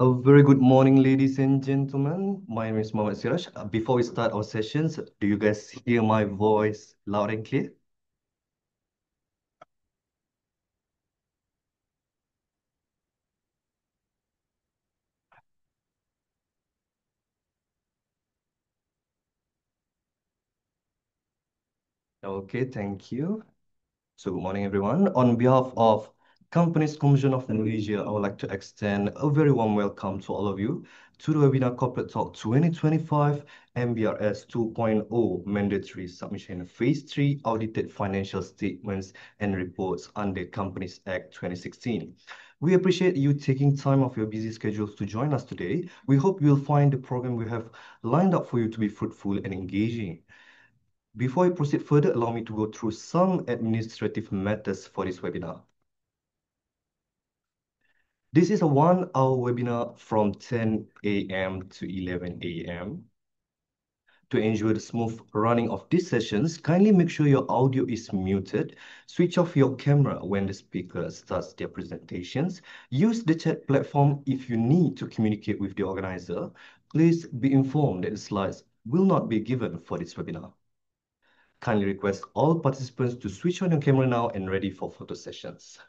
A very good morning, ladies and gentlemen. My name is Mohammed Siraj. Before we start our sessions, do you guys hear my voice loud and clear? Okay, thank you. So, good morning, everyone. On behalf of Companies Commission of Malaysia, I would like to extend a very warm welcome to all of you to the webinar Corporate Talk 2025 MBRS 2.0 Mandatory Submission Phase 3 Audited Financial Statements and Reports under Companies Act 2016. We appreciate you taking time off your busy schedules to join us today. We hope you'll find the program we have lined up for you to be fruitful and engaging. Before I proceed further, allow me to go through some administrative matters for this webinar. This is a 1 hour webinar from 10 a.m. to 11 a.m. To ensure the smooth running of these sessions, kindly make sure your audio is muted. Switch off your camera when the speaker starts their presentations. Use the chat platform if you need to communicate with the organizer. Please be informed that the slides will not be given for this webinar. Kindly request all participants to switch on your camera now and ready for photo sessions.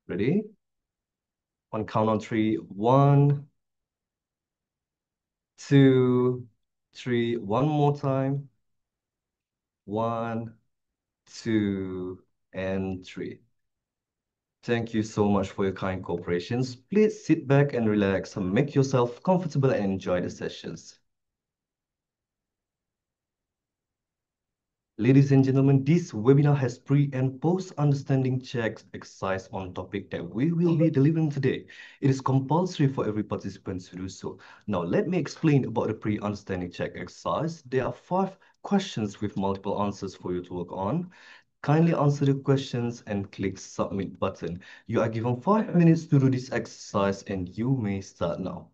Ready? On count on three. One, two, three. One more time. One, two, and three. Thank you so much for your kind cooperations. Please sit back and relax and make yourself comfortable and enjoy the sessions. Ladies and gentlemen, this webinar has pre and post understanding checks exercise on topic that we will be delivering today. It is compulsory for every participant to do so. Now, let me explain about the pre-understanding check exercise. There are 5 questions with multiple answers for you to work on. Kindly answer the questions and click submit button. You are given 5 minutes to do this exercise and you may start now.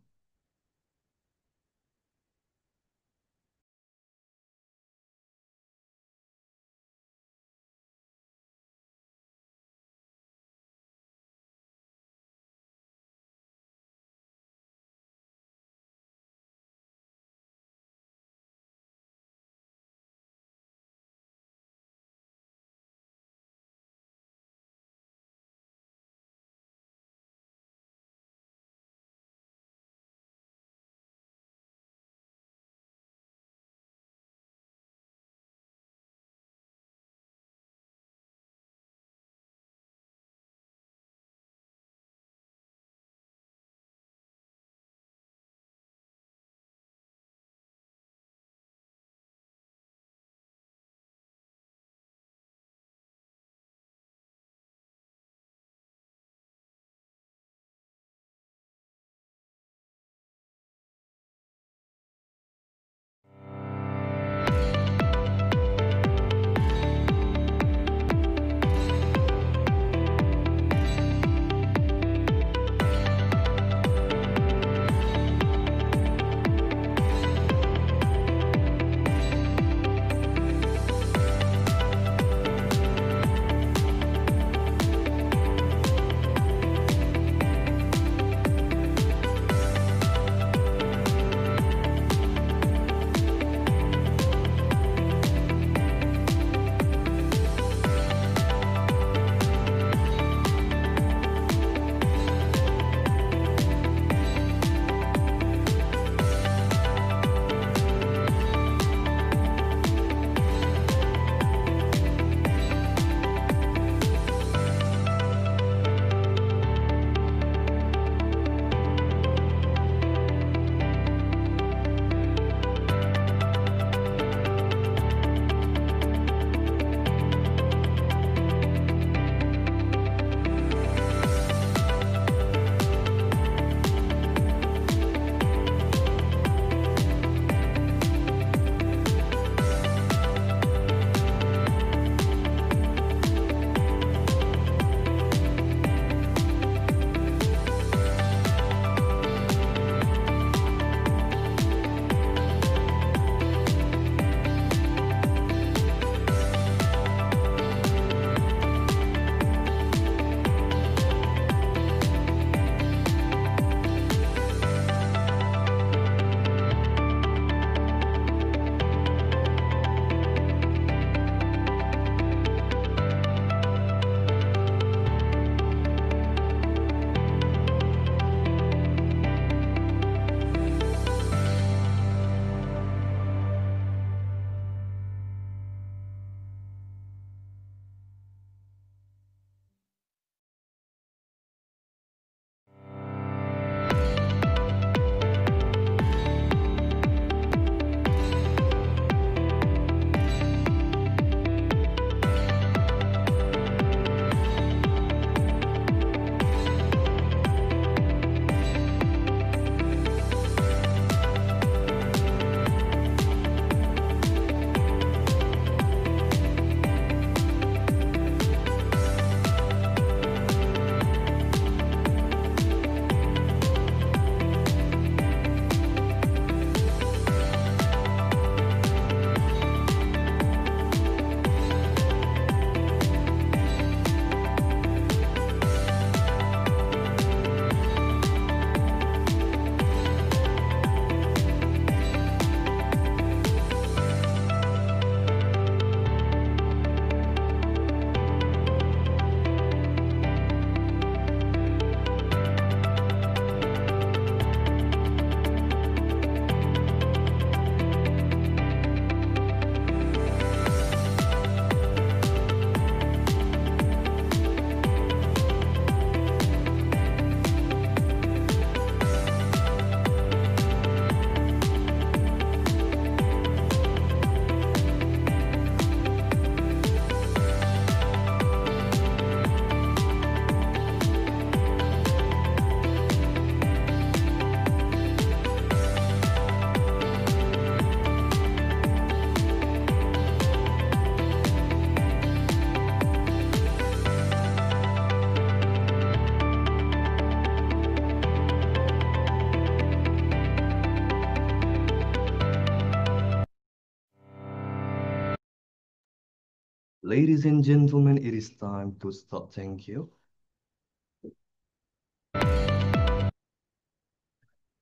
Ladies and gentlemen, it is time to start. Thank you.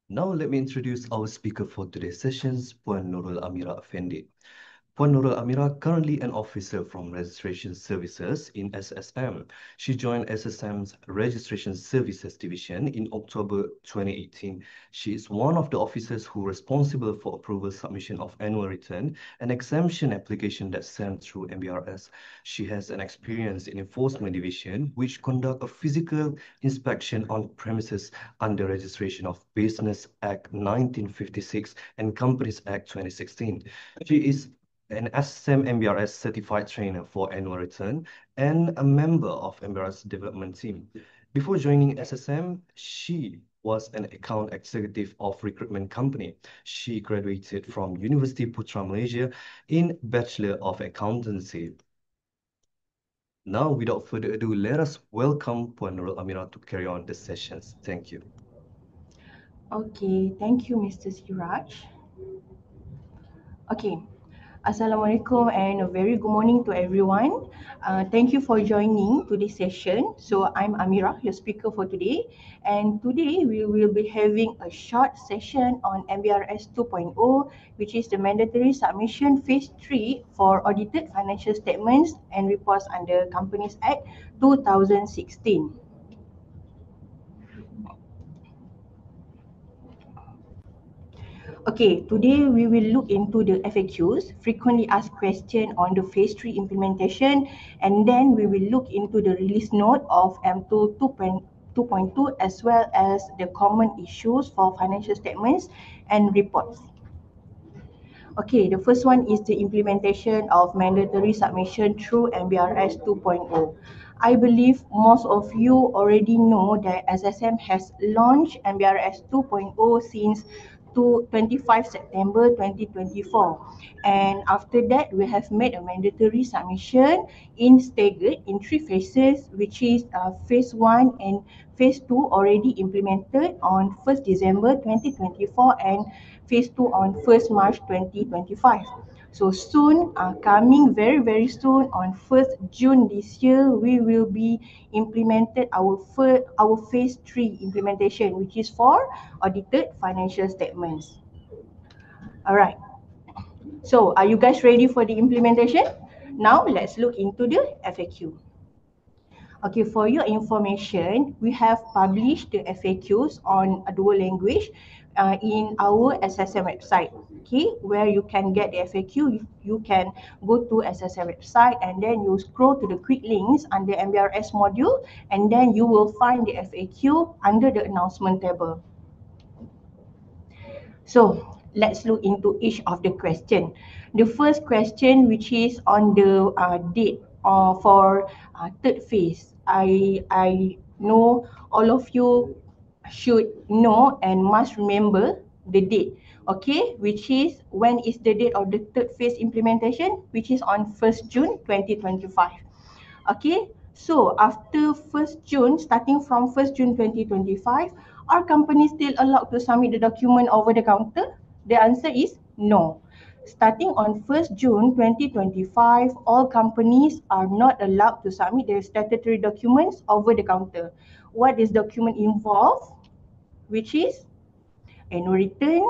Now let me introduce our speaker for today's sessions, Puan Nurul Amira Effendi. Puan Nurul Amira, currently an officer from Registration Services in SSM. She joined SSM's Registration Services Division in October 2018. She is one of the officers who are responsible for approval submission of annual return and exemption application that's sent through MBRS. She has an experience in Enforcement Division, which conduct a physical inspection on premises under registration of Business Act 1956 and Companies Act 2016. She is an SSM MBRS certified trainer for annual return and a member of MBRS development team. Before joining SSM, she was an account executive of recruitment company. She graduated from University Putra Malaysia in Bachelor of Accountancy. Now, without further ado, let us welcome Puan Nurul Amira to carry on the sessions. Thank you. Okay, thank you, Mr. Siraj. Okay, Assalamualaikum and a very good morning to everyone. Thank you for joining today's session. So I'm Amira, your speaker for today. And today we will be having a short session on MBRS 2.0, which is the mandatory submission phase 3 for audited financial statements and reports under Companies Act 2016. Okay, today we will look into the FAQs, frequently asked question on the phase 3 implementation, and then we will look into the release note of M2 2.2 as well as the common issues for financial statements and reports. Okay, the first one is the implementation of mandatory submission through MBRS 2.0. I believe most of you already know that SSM has launched MBRS 2.0 since 25 September 2024, and after that we have made a mandatory submission in staggered in 3 phases, which is phase 1 and phase 2 already implemented on 1st December 2024 and phase 2 on 1st March 2025. So soon, coming very soon on 1st June this year, we will be implemented our phase 3 implementation, which is for audited financial statements. Alright, so are you guys ready for the implementation? Now let's look into the FAQ. Okay, for your information, we have published the FAQs on a dual language in our SSM website. Okay, where you can get the FAQ, you can go to SSM website and then you scroll to the quick links under MBRS module, and then you will find the FAQ under the announcement table. So let's look into each of the question. The first question, which is on the date for third phase. I know all of you should know and must remember the date. Okay, which is when is the date of the third phase implementation, which is on 1st June 2025. Okay, so after 1st June, starting from 1st June 2025, are companies still allowed to submit the document over the counter? The answer is no. Starting on 1st June 2025, all companies are not allowed to submit their statutory documents over the counter. What is document involved? Which is annual return,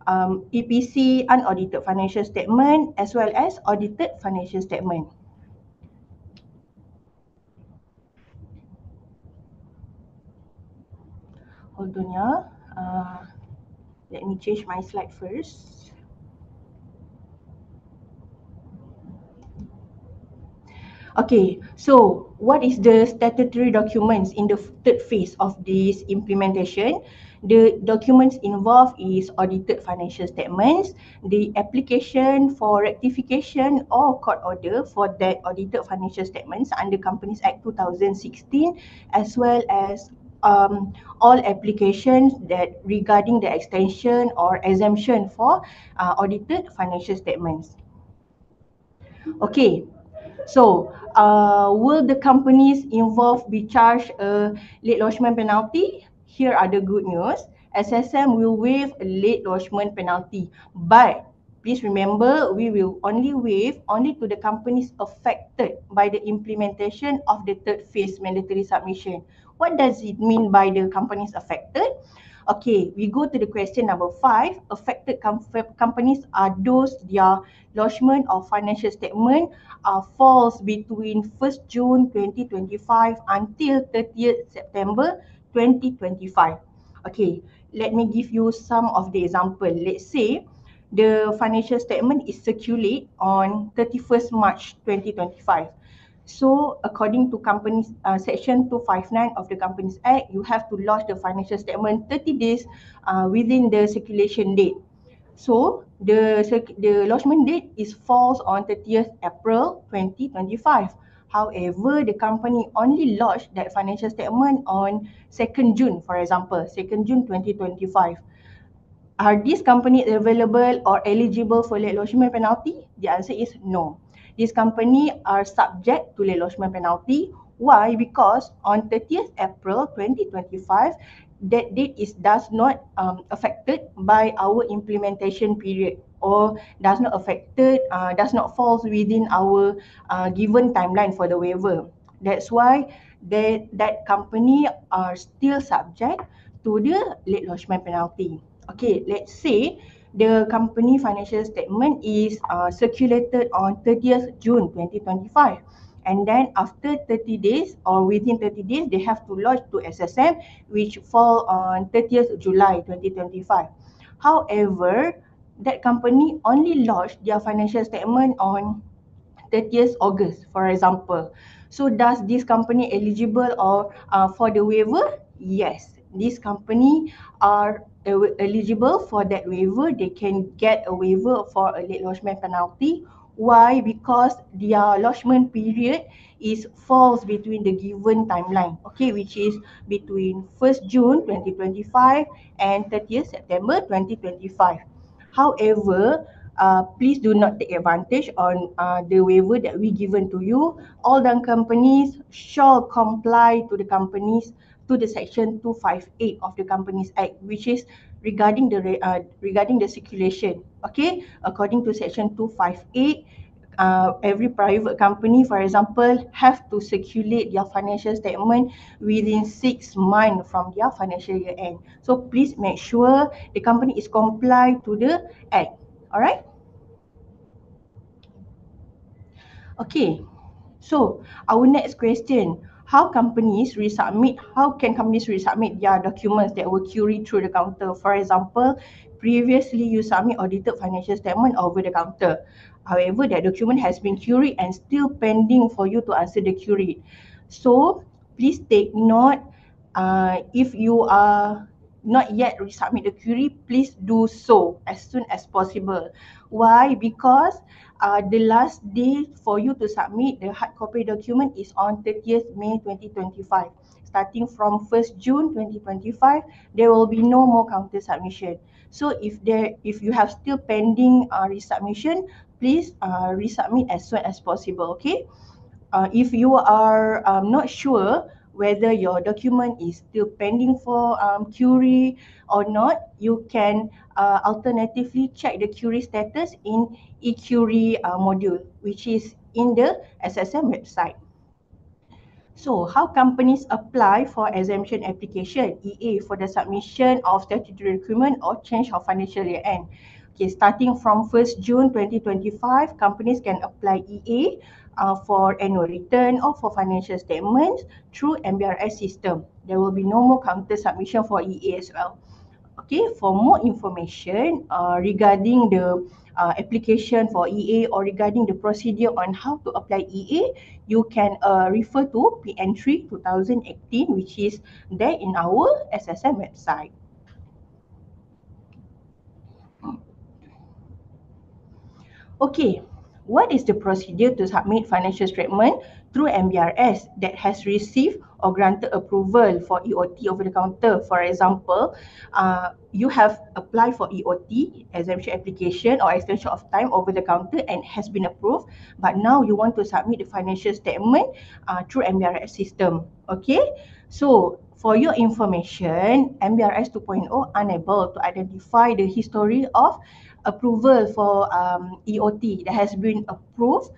EPC, unaudited financial statement, as well as audited financial statement. Hold on ya. Let me change my slide first. Okay, so what is the statutory documents in the third phase of this implementation? The documents involved is audited financial statements, the application for rectification or court order for that audited financial statements under Companies Act 2016, as well as all applications that regarding the extension or exemption for audited financial statements. Okay, so will the companies involved be charged a late lodgement penalty? Here are the good news. SSM will waive a late lodgement penalty, but Please remember, we will only waive only to the companies affected by the implementation of the third phase mandatory submission. What does it mean by the companies affected? Okay, we go to the question number 5. Affected companies are those their lodgement of financial statement falls between 1st June 2025 until 30th September 2025. Okay, let me give you some of the example. Let's say the financial statement is circulate on 31st March 2025. So according to companies section 259 of the Companies Act, you have to lodge the financial statement 30 days within the circulation date. So the lodgement date is falls on 30th April 2025. However, the company only lodged that financial statement on 2nd June, for example, 2nd June 2025. Are these companies available or eligible for late lodgement penalty? The answer is no. These companies are subject to late lodgement penalty. Why? Because on 30th April 2025, that date is does not affected by our implementation period, or does not falls within our given timeline for the waiver. That's why that company are still subject to the late lodgement penalty. Okay, let's say the company financial statement is circulated on 30th June 2025. And then after 30 days or within 30 days, they have to lodge to SSM, which fall on 30th July 2025. However, that company only lodged their financial statement on 30th August, for example. So does this company eligible or for the waiver? Yes, this company are eligible for that waiver. They can get a waiver for a late lodgement penalty. Why? Because their lodgement period is falls between the given timeline, okay, which is between 1st June 2025 and 30th September 2025. However, please do not take advantage on the waiver that we given to you. All the companies shall comply to the section 258 of the Companies Act, which is regarding the circulation. Okay, according to section 258, every private company, for example, have to circulate their financial statement within 6 months from their financial year end. So please make sure the company is comply to the act. All right. Okay. So our next question, how can companies resubmit their documents that were queried through the counter? For example, previously you submit audited financial statement over the counter. However, that document has been queried and still pending for you to answer the query. So please take note, if you are not yet resubmit the query, please do so as soon as possible. Why? Because the last day for you to submit the hard copy document is on 30th May 2025. Starting from 1st June 2025, there will be no more counter submission. So if you have still pending resubmission, please resubmit as soon as possible. Okay. If you are not sure whether your document is still pending for query or not, you can alternatively check the query status in eQuery module, which is in the SSM website. So, how companies apply for exemption application, EA, for the submission of statutory document or change of financial year end? Okay, starting from 1st June 2025, companies can apply EA for annual return or for financial statements through MBRS system. There will be no more counter submission for EA as well. Okay, for more information regarding the application for EA or regarding the procedure on how to apply EA, you can refer to PN3 2018, which is there in our SSM website. Okay, what is the procedure to submit financial statement through MBRS that has received or granted approval for EOT over the counter? For example, you have applied for EOT, exemption application or extension of time over the counter, and has been approved, but now you want to submit the financial statement through MBRS system. Okay, so For your information, MBRS 2.0 unable to identify the history of approval for EOT that has been approved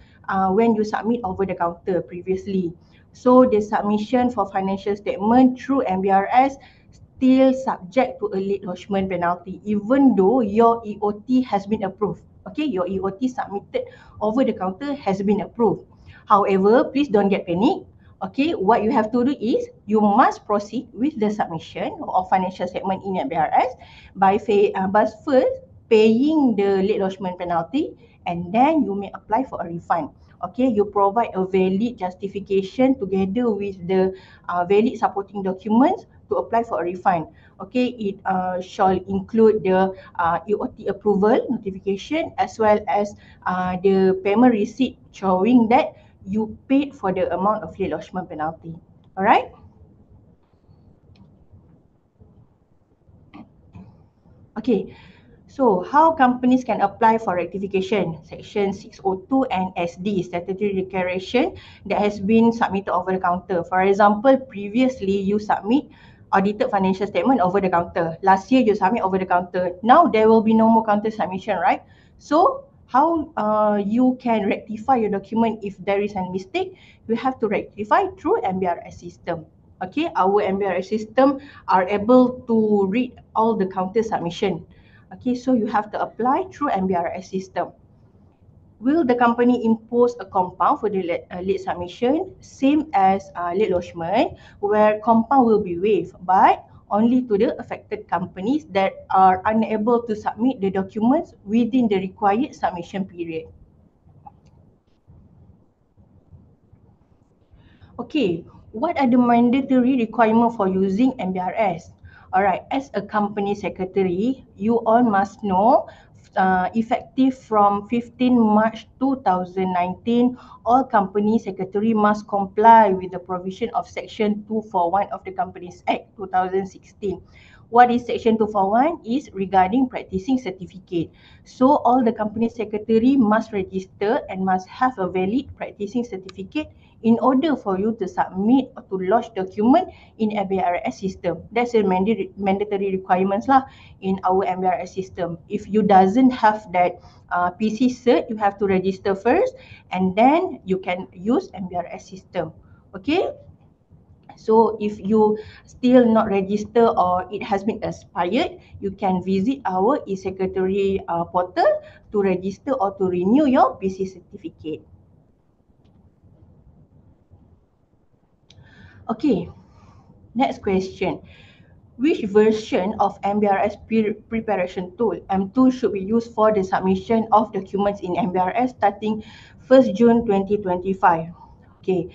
when you submit over the counter previously. So the submission for financial statement through MBRS still subject to a late lodgement penalty even though your EOT has been approved. Okay, your EOT submitted over the counter has been approved. However, please don't get panic. Okay, what you have to do is you must proceed with the submission of financial statement in MBRS by first paying the late lodgement penalty, and then you may apply for a refund. Okay, you provide a valid justification together with the valid supporting documents to apply for a refund. Okay, it shall include the EOT approval notification as well as the payment receipt showing that you paid for the amount of late lodgement penalty. Alright? Okay, so how companies can apply for rectification? Section 602 and SD, statutory declaration that has been submitted over the counter. For example, previously you submit audited financial statement over the counter. Last year you submit over the counter. Now there will be no more counter submission, right? So how you can rectify your document if there is a mistake? You have to rectify through MBRS system. Okay, our MBRS system are able to read all the counter submission. Okay, so you have to apply through MBRS system. Will the company impose a compound for the late submission? Same as late lodgement, where compound will be waived, but only to the affected companies that are unable to submit the documents within the required submission period. Okay, what are the mandatory requirements for using MBRS? Alright, as a company secretary, you all must know effective from 15 March 2019, all company secretary must comply with the provision of Section 241 of the Companies Act 2016. What is Section 241? Is regarding practicing certificate. So all the company secretary must register and must have a valid practicing certificate in order for you to submit or to lodge document in MBRS system. That's a mandatory requirements lah in our MBRS system. If you doesn't have that PC cert, you have to register first and then you can use MBRS system. Okay. So if you still not register or it has been expired, you can visit our e-secretary portal to register or to renew your PC certificate. Okay, next question. Which version of MBRS preparation tool M2 should be used for the submission of documents in MBRS starting 1st June 2025? Okay,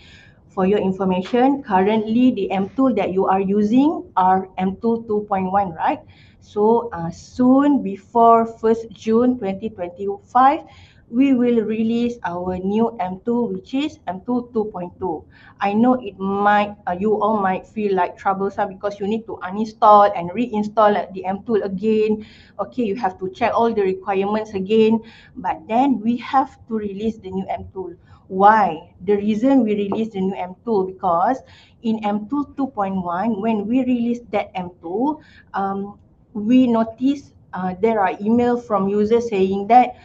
for your information, currently the M2 that you are using are M2 2.1, right? So soon before 1st June 2025, we will release our new M2, which is M2 2.2. I know it might, you all might feel like troublesome because you need to uninstall and reinstall the M2 again. Okay, you have to check all the requirements again, but then we have to release the new M2. Why? The reason we release the new M2 because in M2 2.1, when we released that M2, we noticed there are emails from users saying that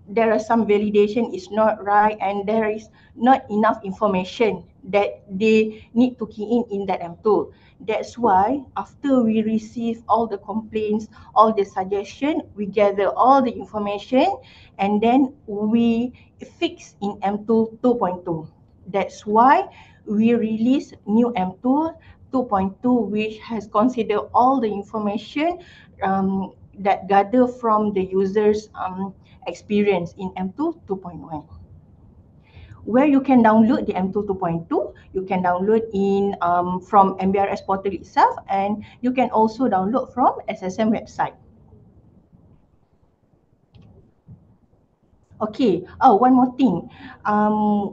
there are some validation is not right and there is not enough information that they need to key in that M2. That's why after we receive all the complaints, all the suggestion, we gather all the information and then we fix in M2 2.2. That's why we release new M2 2.2, which has considered all the information that gather from the users experience in M2 2.1. Where you can download the M2 2.2, you can download in from MBRS portal itself, and you can also download from SSM website. Okay, oh, one more thing.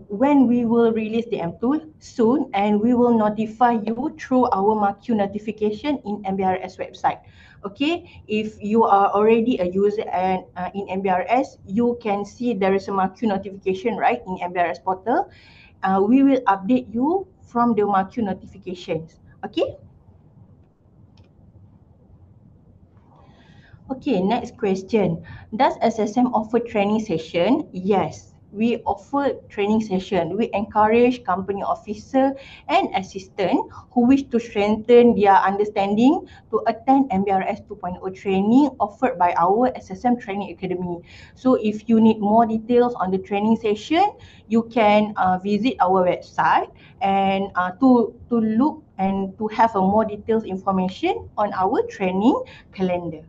When we will release the M2 soon, and we will notify you through our MAQ notification in MBRS website. Okay, if you are already a user and in MBRS, you can see there is a MAQ notification, right, in MBRS portal. We will update you from the MAQ notifications. Okay. Okay, next question. Does SSM offer training session? Yes, we offer training session. We encourage company officer and assistant who wish to strengthen their understanding to attend MBRS 2.0 training offered by our SSM Training Academy. So if you need more details on the training session, you can visit our website and to look and to have a more detailed information on our training calendar.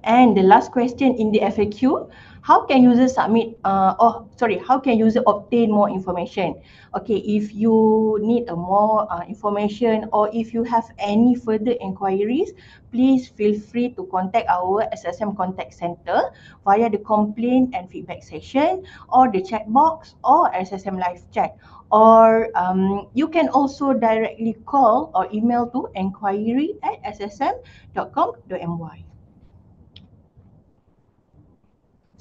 And the last question in the FAQ, how can users submit, how can user obtain more information? Okay, if you need a more information or if you have any further inquiries, please feel free to contact our SSM contact center via the complaint and feedback session or the chat box or SSM live chat. Or you can also directly call or email to enquiry@ssm.com.my.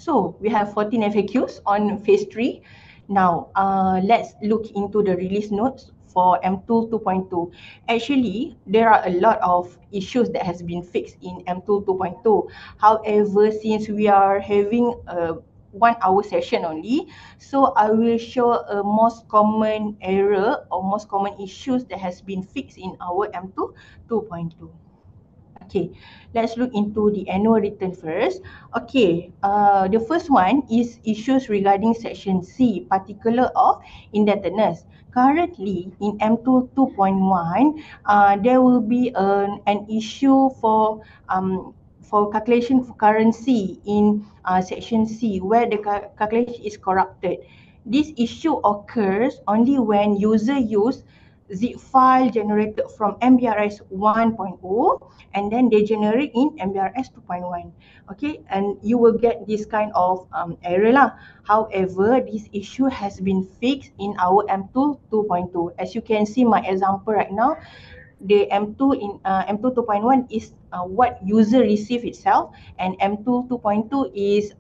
So we have 14 FAQs on phase 3. Now, let's look into the release notes for M2 2.2. Actually, there are a lot of issues that has been fixed in M2 2.2. However, since we are having a 1 hour session only, so I will show a most common error or most common issues that has been fixed in our M2 2.2. Okay, let's look into the annual return first. Okay, the first one is issues regarding section C, particular of indebtedness. Currently, in M2 2.1, there will be an issue for calculation for currency in section C, where the calculation is corrupted. This issue occurs only when user use zip file generated from MBRS 1.0 and then they generate in MBRS 2.1. Okay, and you will get this kind of error lah. However, this issue has been fixed in our M2 2.2. As you can see my example right now, the M2 in M2 2.1 is what user receive itself, and M2 2.2 is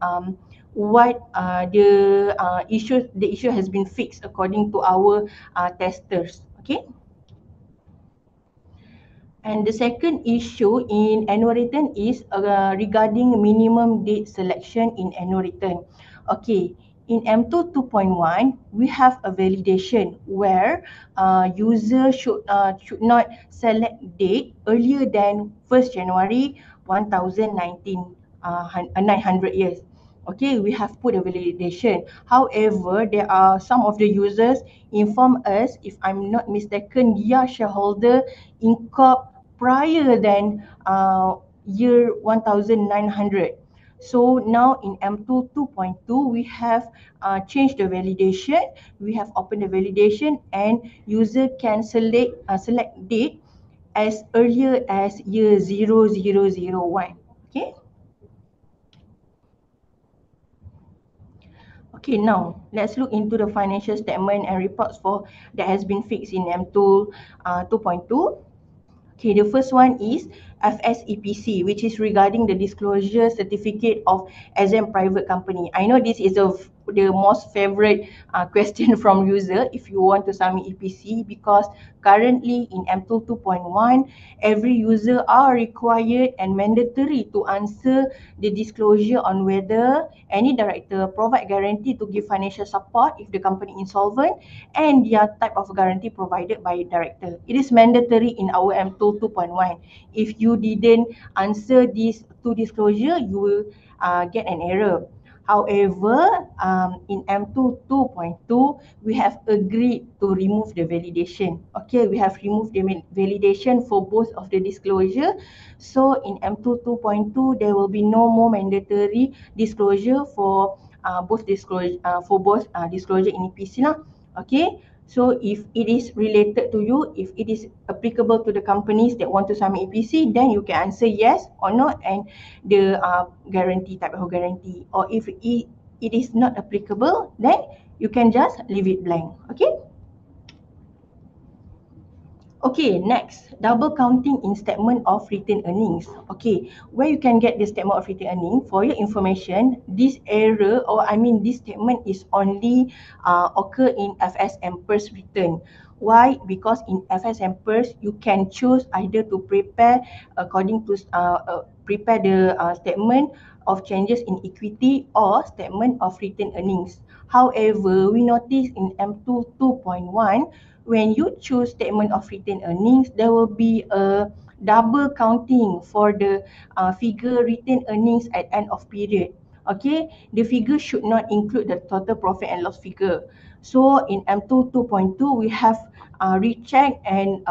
what the issue has been fixed according to our testers. Okay. And the second issue in annual return is regarding minimum date selection in annual return. Okay, in M2 2.1, we have a validation where user should not select date earlier than 1st January 1019, 900 years. Okay, we have put a validation. However, there are some of the users inform us, if I'm not mistaken, their shareholder incorp prior than year 1900. So now in M2 2.2, we have changed the validation. We have opened the validation and user can select date as earlier as year 0001. Okay. Okay, now let's look into the financial statement and reports for that has been fixed in M2 2.2. Okay, the first one is FSEPC, which is regarding the disclosure certificate of Exam Private Company. I know this is the most favorite question from user if you want to submit EPC, because currently in M2 2.1, every user are required and mandatory to answer the disclosure on whether any director provide guarantee to give financial support if the company insolvent and the type of guarantee provided by director. It is mandatory in our M2 2.1. If you didn't answer these two disclosure, you will get an error. However, in M2 2.2, we have agreed to remove the validation. Okay, we have removed the validation for both of the disclosure. So in M2 2.2, there will be no more mandatory disclosure for both disclosure disclosure in EPC lah. Okay, so if it is related to you, if it is applicable to the companies that want to submit EPC, then you can answer yes or no and the guarantee, type of guarantee. Or if it is not applicable, then you can just leave it blank. Okay. Okay, next, double counting in statement of retained earnings. Okay, where you can get the statement of retained earning, for your information, this error, or I mean this statement is only occur in FSM PERS return. Why? Because in FSM PERS, you can choose either to prepare according to prepare the statement of changes in equity or statement of retained earnings. However, we notice in M2 2.1, when you choose statement of retained earnings, there will be a double counting for the figure retained earnings at end of period. Okay, the figure should not include the total profit and loss figure. So in M2 2.2, we have recheck and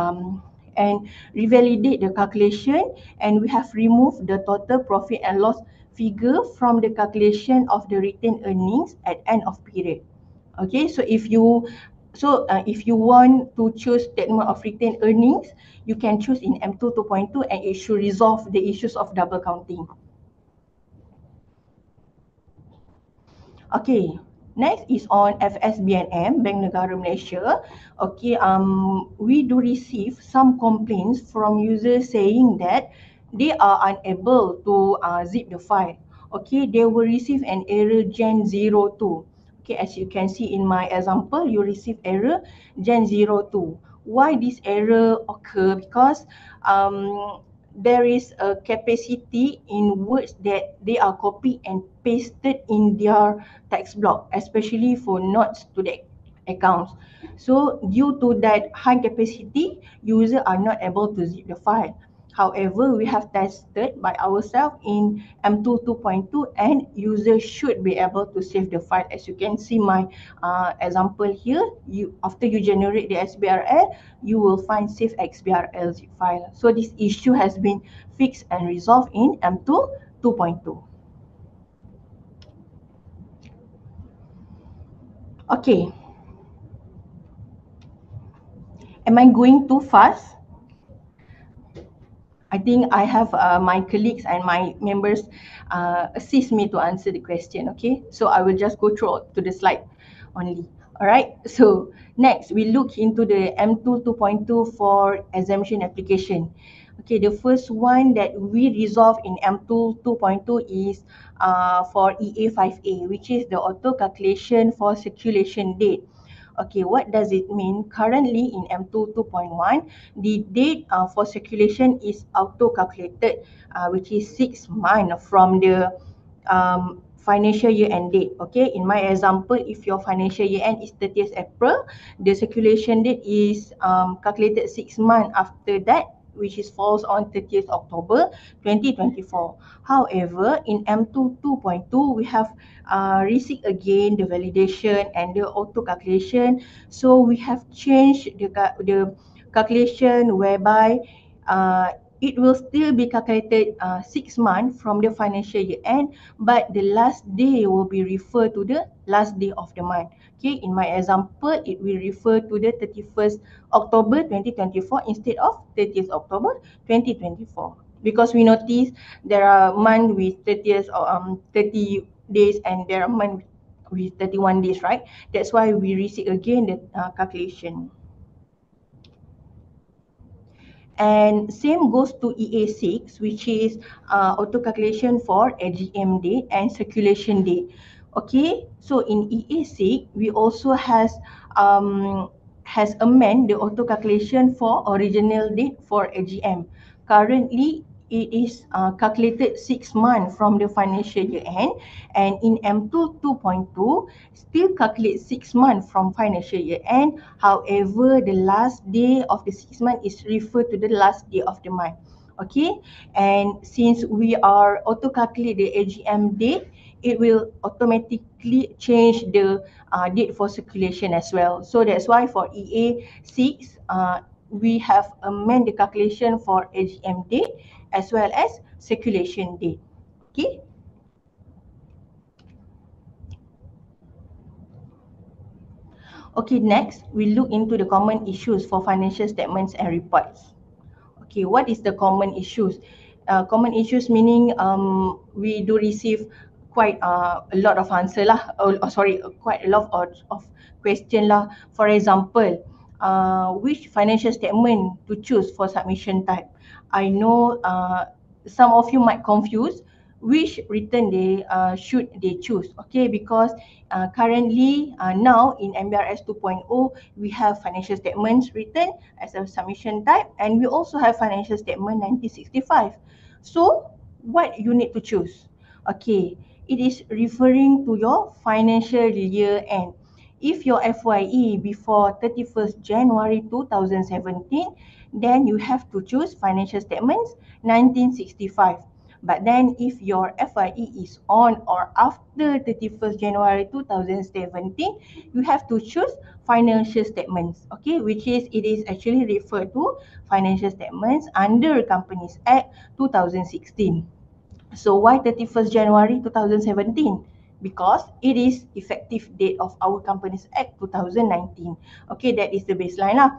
revalidate the calculation, and we have removed the total profit and loss figure from the calculation of the retained earnings at end of period. Okay, so if you want to choose statement of retained earnings, you can choose in M2 2.2 and it should resolve the issues of double counting. Okay, next is on FSBNM, Bank Negara Malaysia. Okay, we do receive some complaints from users saying that they are unable to zip the file. Okay, they will receive an error Gen02. Okay, as you can see in my example, you receive error Gen02. Why this error occur? Because there is a capacity in words that they are copied and pasted in their text block, especially for notes to the accounts. So due to that high capacity, users are not able to zip the file. However, we have tested by ourselves in M2 2.2 and users should be able to save the file. As you can see my example here, after you generate the SBRL, you will find save XBRL zip file. So this issue has been fixed and resolved in M2 2.2. Okay, am I going too fast? I think I have my colleagues and my members assist me to answer the question, okay? So I will just go through to the slide only. All right, so next we look into the M2 2.2 for exemption application. Okay, the first one that we resolve in M2 2.2 is for EA5A, which is the auto calculation for circulation date. Okay, what does it mean? Currently in M2 2.1, the date for circulation is auto-calculated, which is 6 months from the financial year end date. Okay, in my example, if your financial year end is 30th April, the circulation date is calculated 6 months after that, which is falls on 30th October 2024. However, in M2 2.2, we have received again the validation and the auto calculation. So we have changed the calculation whereby it will still be calculated 6 months from the financial year end, but the last day will be referred to the last day of the month. Okay, in my example, it will refer to the 31st October 2024 instead of 30th October 2024. Because we notice there are months with 30 days and there are months with 31 days, right? That's why we receive again the calculation. And same goes to EA6, which is auto calculation for AGM date and circulation date. Okay, so in EA6, we also has amend the auto calculation for original date for AGM. Currently, it is calculated 6 months from the financial year end, and in M2 2.2 still calculate 6 months from financial year end. However, the last day of the 6 months is referred to the last day of the month. Okay, and since we are auto calculate the AGM date, it will automatically change the date for circulation as well. So that's why for EA6, we have amend the calculation for AGM date as well as circulation date. Okay. Okay, next we look into the common issues for financial statements and reports. Okay, what is the common issues? Common issues meaning we do receive quite a lot of answer lah. Sorry, quite a lot of question lah. For example, which financial statement to choose for submission type. I know some of you might confuse which return they should they choose, okay, because currently now in MBRS 2.0 we have financial statements written as a submission type, and we also have financial statement 1965. So what you need to choose? Okay, it is referring to your financial year end. If your FYE before 31st January 2017, then you have to choose financial statements 1965. But then if your FYE is on or after 31st January 2017, you have to choose financial statements, okay, which is it is actually referred to financial statements under Companies Act 2016. So why 31st January 2017? Because it is effective date of our Companies Act 2019. Okay, that is the baseline lah.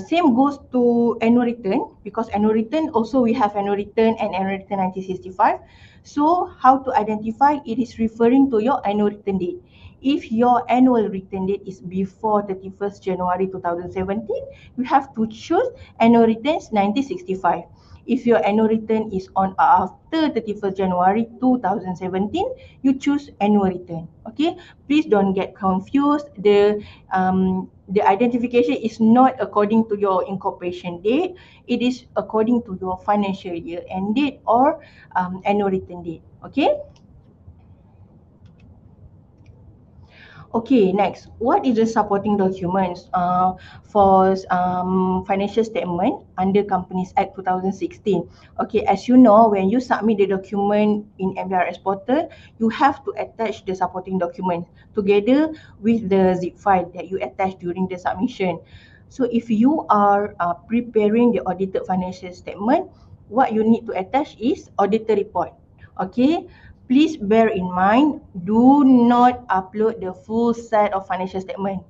Same goes to annual return, because annual return also we have annual return and annual return 1965. So how to identify? It is referring to your annual return date. If your annual return date is before 31st January 2017, you have to choose annual returns 1965. If your annual return is on after 31st January 2017, you choose annual return. Okay, please don't get confused. The identification is not according to your incorporation date. It is according to your financial year end date or annual return date. Okay. Okay, next, what is the supporting documents for financial statement under Companies Act 2016? Okay, as you know, when you submit the document in MBRS portal, you have to attach the supporting document together with the zip file that you attach during the submission. So if you are preparing the audited financial statement, what you need to attach is auditor report. Okay, please bear in mind, do not upload the full set of financial statement.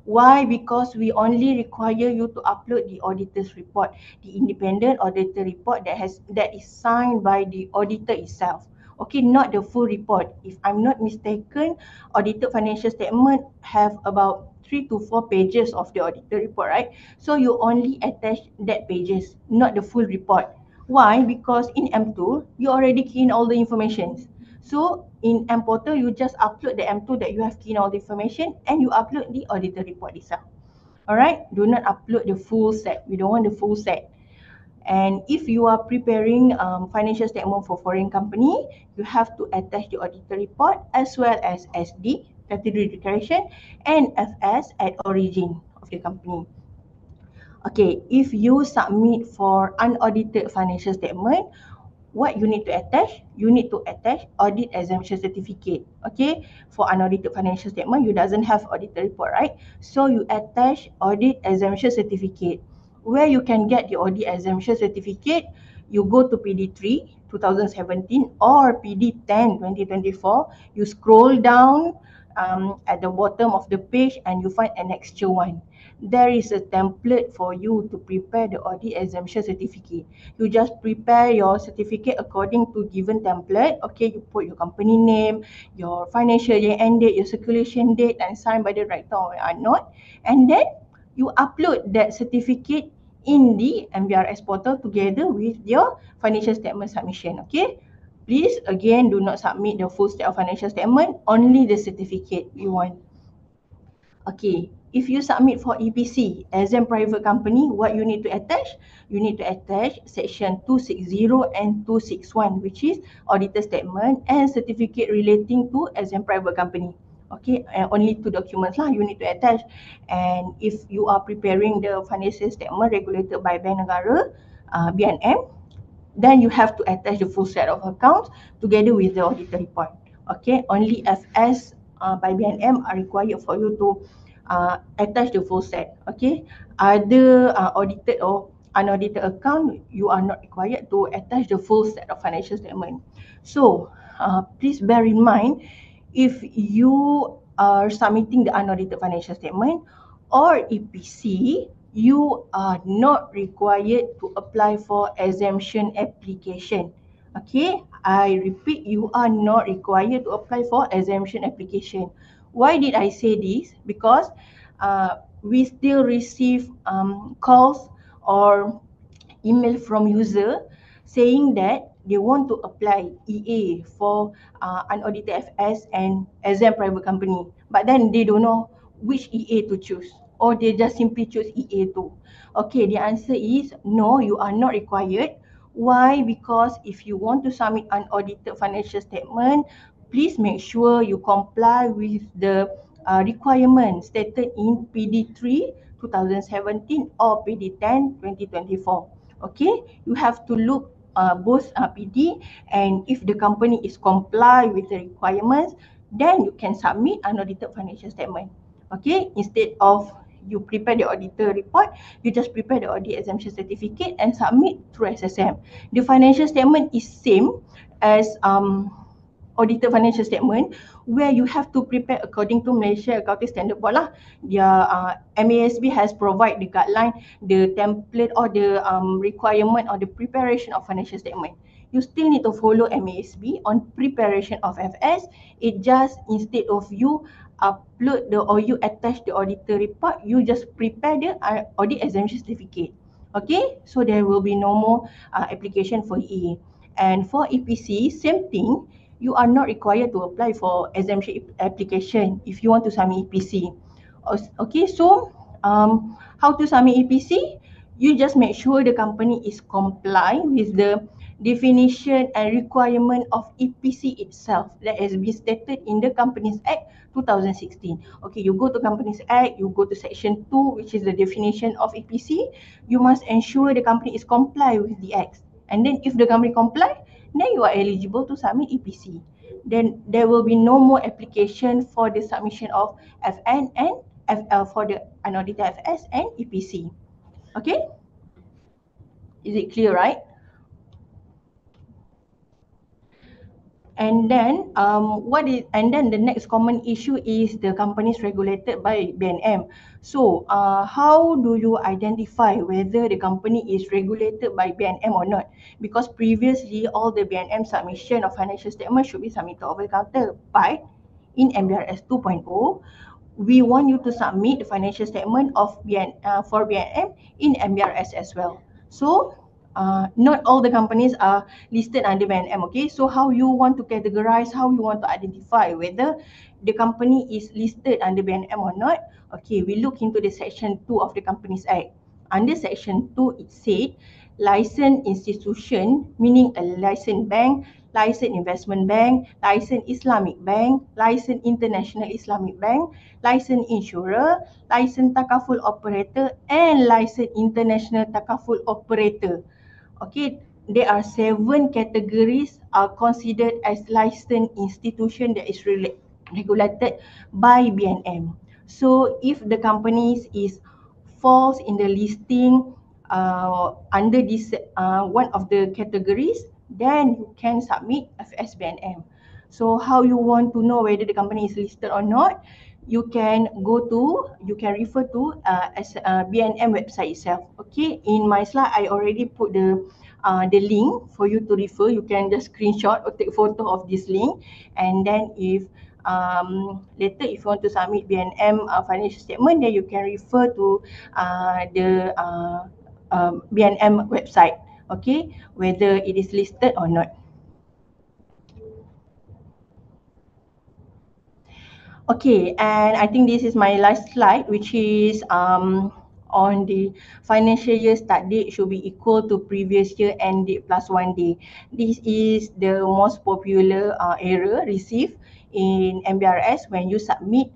Why? Because we only require you to upload the auditor's report, the independent auditor report that is signed by the auditor itself. Okay, not the full report. If I'm not mistaken, audited financial statement have about 3 to 4 pages of the auditor report, right? So you only attach that pages, not the full report. Why? Because in M2, you already key in all the information. So in M Portal, you just upload the M2 that you have key in all the information and you upload the auditor report itself. Alright, do not upload the full set. We don't want the full set. And if you are preparing financial statement for foreign company, you have to attach the auditor report as well as SD, statutory declaration, and FS at origin of the company. Okay, if you submit for unaudited financial statement, what you need to attach? You need to attach audit exemption certificate. Okay, for unaudited financial statement, you doesn't have auditor report, right? So you attach audit exemption certificate. Where you can get the audit exemption certificate, you go to PD3 2017 or PD10 2024. You scroll down at the bottom of the page and you find annexure 1. There is a template for you to prepare the audit exemption certificate. You just prepare your certificate according to given template. Okay, you put your company name, your financial year end date, your circulation date, and signed by the director or not. And then you upload that certificate in the MBRS portal together with your financial statement submission. Okay, please again do not submit the full set of financial statement, only the certificate you want. Okay, if you submit for EPC as a private company, what you need to attach? You need to attach section 260 and 261, which is auditor statement and certificate relating to as a private company. Okay, and only 2 documents lah you need to attach. And if you are preparing the financial statement regulated by Bank Negara, BNM, then you have to attach the full set of accounts together with the auditor report. Okay, only FS by BNM are required for you to attach the full set. Okay, other audited or unaudited account, you are not required to attach the full set of financial statement. So please bear in mind, if you are submitting the unaudited financial statement or EPC, you are not required to apply for exemption application. Okay, I repeat, you are not required to apply for exemption application. Why did I say this? Because we still receive calls or email from user saying that they want to apply EA for unaudited FS and exam private company, but then they don't know which EA to choose, or they just simply choose EA2. Okay, the answer is no, you are not required. Why? Because if you want to submit unaudited financial statement, please make sure you comply with the requirements stated in PD3 2017 or PD10 2024. Okay, you have to look both PD, and if the company is comply with the requirements, then you can submit unaudited financial statement. Okay, instead of you prepare the auditor report, you just prepare the audit exemption certificate and submit through SSM. The financial statement is same as audited financial statement, where you have to prepare according to Malaysia Accounting Standard Board lah. Their MASB has provide the guideline, the template or the requirement or the preparation of financial statement. You still need to follow MASB on preparation of FS. It just, instead of you upload the or you attach the auditor report, you just prepare the audit exemption certificate. Okay, so there will be no more application for EA. And for EPC, same thing, you are not required to apply for exemption application if you want to submit EPC. Okay, so how to submit EPC? You just make sure the company is comply with the definition and requirement of EPC itself that has been stated in the Companies Act 2016. Okay, you go to Companies Act, you go to section 2, which is the definition of EPC. You must ensure the company is comply with the acts. And then if the company comply, then you are eligible to submit EPC. Then there will be no more application for the submission of FN and FL for the unaudited FS and EPC. Okay? Is it clear, right? And then the next common issue is the companies regulated by BNM. So how do you identify whether the company is regulated by BNM or not? Because previously all the BNM submission of financial statement should be submitted over the counter, but in MBRS 2.0, we want you to submit the financial statement of for BNM in MBRS as well. So not all the companies are listed under BNM. Okay, so how you want to categorize, how you want to identify whether the company is listed under BNM or not? Okay, we look into the section 2 of the Companies Act. Under section 2, it said licensed institution, meaning a licensed bank, licensed investment bank, licensed Islamic bank, licensed international Islamic bank, licensed insurer, licensed takaful operator, and licensed international takaful operator. Okay, there are 7 categories are considered as licensed institution that is regulated by BNM. So if the companies is falls in the listing under this one of the categories, then you can submit as BNM. So how you want to know whether the company is listed or not? You can refer to BNM website itself. Okay, in my slide I already put the link for you to refer. You can just screenshot or take photo of this link, and then if later if you want to submit BNM financial statement, then you can refer to the BNM website. Okay, whether it is listed or not. Okay, and I think this is my last slide, which is on the financial year start date should be equal to previous year end date plus 1 day. This is the most popular error received in MBRS when you submit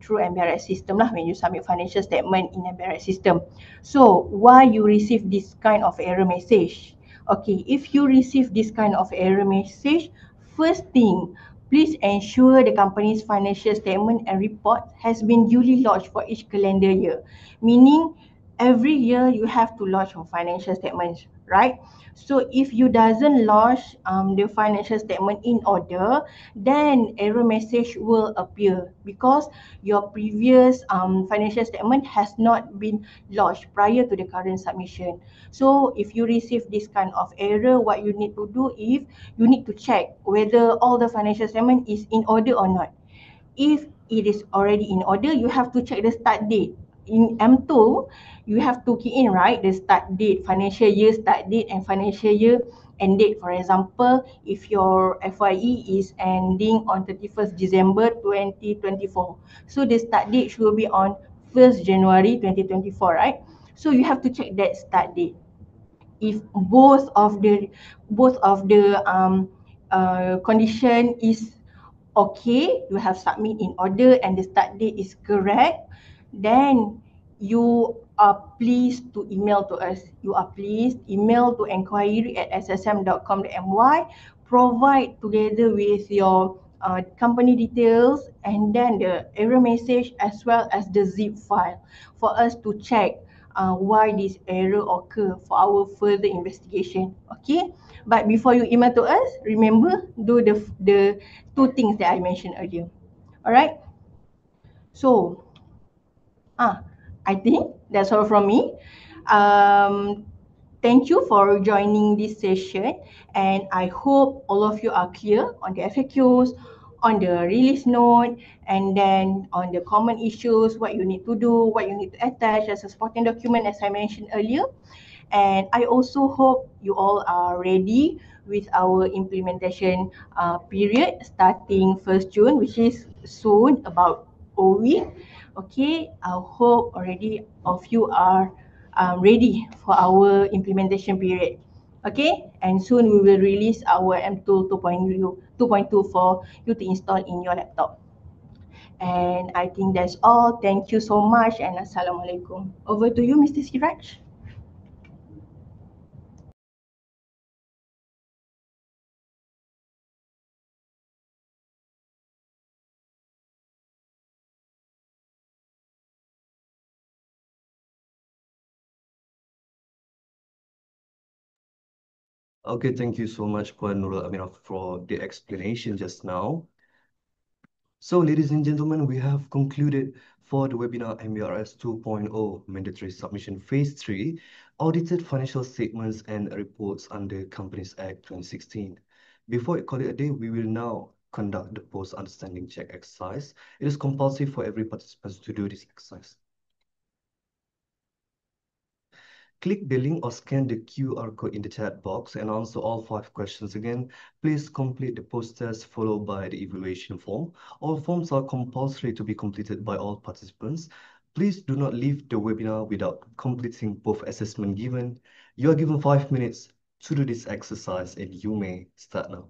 through MBRS system lah, when you submit financial statement in MBRS system. So why you receive this kind of error message? Okay, if you receive this kind of error message, first thing, please ensure the company's financial statement and report has been duly lodged for each calendar year. Meaning, every year you have to lodge your financial statements, right? So if you doesn't lodge the financial statement in order, then error message will appear because your previous financial statement has not been lodged prior to the current submission. So if you receive this kind of error, what you need to do is you need to check whether all the financial statement is in order or not. If it is already in order, you have to check the start date. in M2, you have to key in, right, the start date, financial year start date and financial year end date. For example, if your FYE is ending on 31st December 2024, so the start date should be on 1st January 2024, right? So you have to check that start date. If both of the condition is okay, you have submit in order and the start date is correct, then you are pleased to email to us. You are pleased email to enquiry@ssm.com.my, provide together with your company details and then the error message as well as the zip file for us to check why this error occur for our further investigation. Okay, but before you email to us, remember do the two things that I mentioned earlier. All right. So, I think that's all from me. Um, Thank you for joining this session, and I hope all of you are clear on the FAQs, on the release note, and then on the common issues, what you need to do, what you need to attach as a supporting document, as I mentioned earlier. And I also hope you all are ready with our implementation period starting 1st June, which is soon, about a week. Okay, I hope already of you are ready for our implementation period. Okay, and soon we will release our M2 2.2 for you to install in your laptop. And I think that's all. Thank you so much and Assalamualaikum. Over to you, Mr. Siraj. Okay, thank you so much, Puan Nurul Aminah, for the explanation just now. So, ladies and gentlemen, we have concluded for the webinar MBRS 2.0 Mandatory Submission Phase 3, Audited Financial Statements and Reports under Companies Act 2016. Before we call it a day, we will now conduct the post-understanding check exercise. It is compulsory for every participant to do this exercise. Click the link or scan the QR code in the chat box and answer all 5 questions again. Please complete the post-test followed by the evaluation form. All forms are compulsory to be completed by all participants. Please do not leave the webinar without completing both assessments given. You are given 5 minutes to do this exercise and you may start now.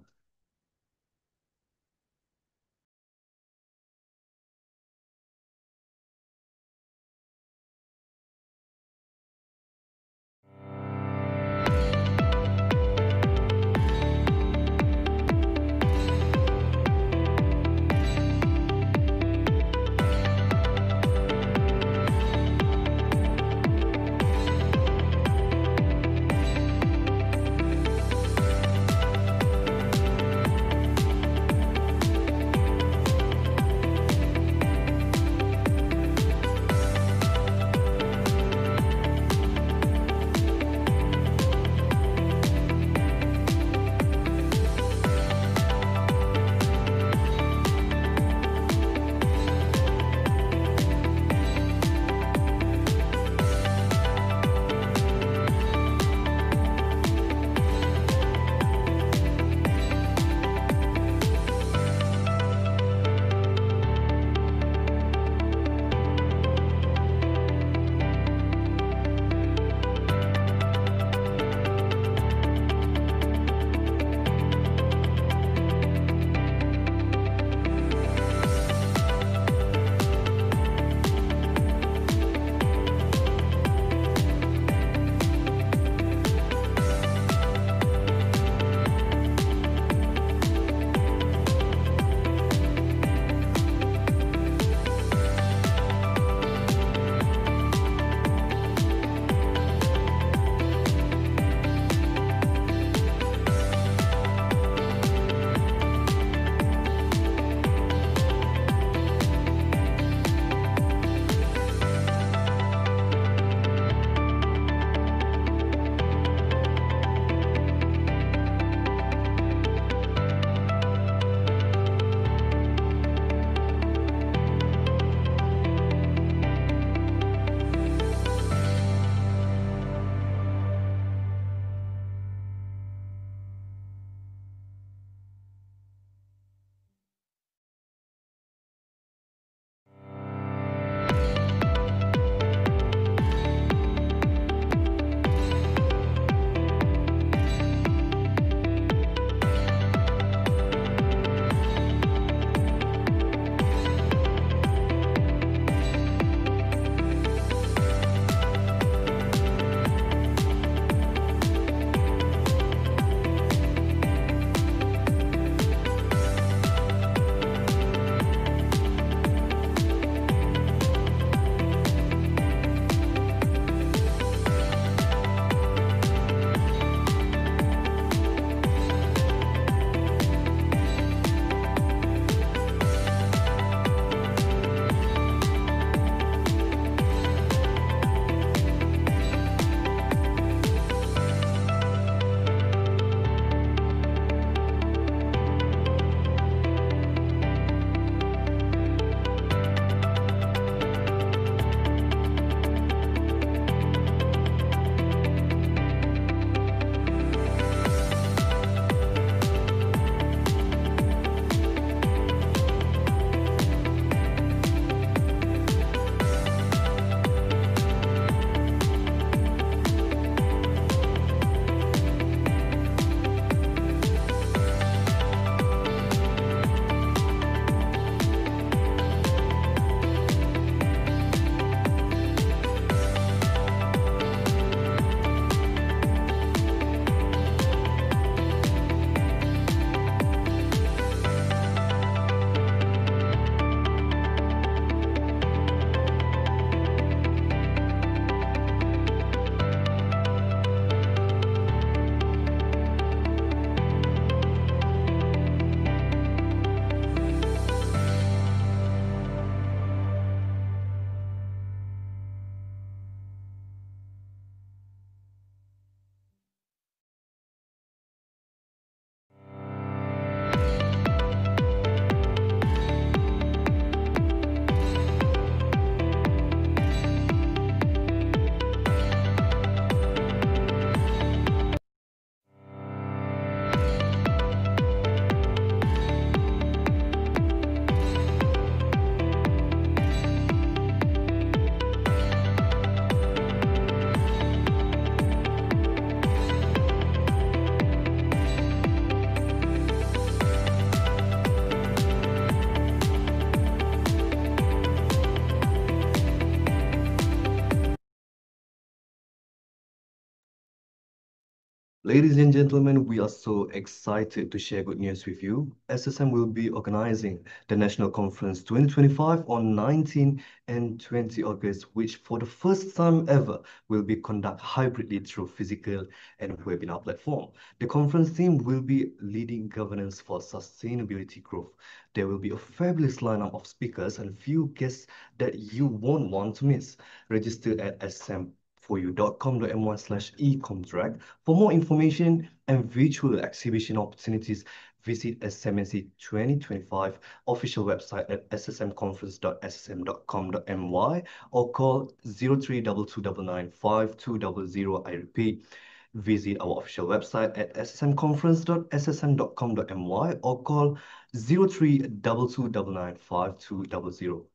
Ladies and gentlemen, we are so excited to share good news with you. SSM will be organizing the National Conference 2025 on 19 and 20 August, which for the first time ever will be conducted hybridly through physical and webinar platform. The conference theme will be Leading Governance for Sustainability Growth. There will be a fabulous lineup of speakers and few guests that you won't want to miss. Register at smforyou.com.my/ecomtrack for more information and virtual exhibition opportunities. Visit SMNC 2025 official website at ssmconference.ssm.com.my or call 0322995200. I repeat, visit our official website at ssmconference.ssm.com.my or call 0322995200.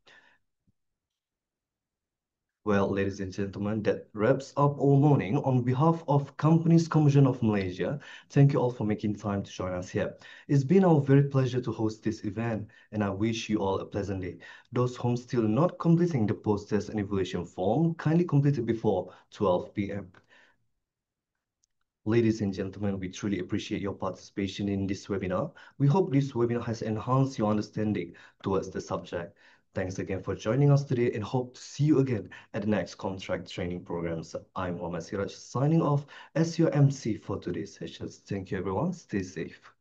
Well, ladies and gentlemen, that wraps up our morning. On behalf of Companies Commission of Malaysia, thank you all for making time to join us here. It's been our very pleasure to host this event, and I wish you all a pleasant day. Those home still not completing the post-test and evaluation form, kindly complete it before 12 p.m. Ladies and gentlemen, we truly appreciate your participation in this webinar. We hope this webinar has enhanced your understanding towards the subject. Thanks again for joining us today and hope to see you again at the next contract training programs. I'm Mohammad Siraj signing off as your MC for today's sessions. Thank you everyone. Stay safe.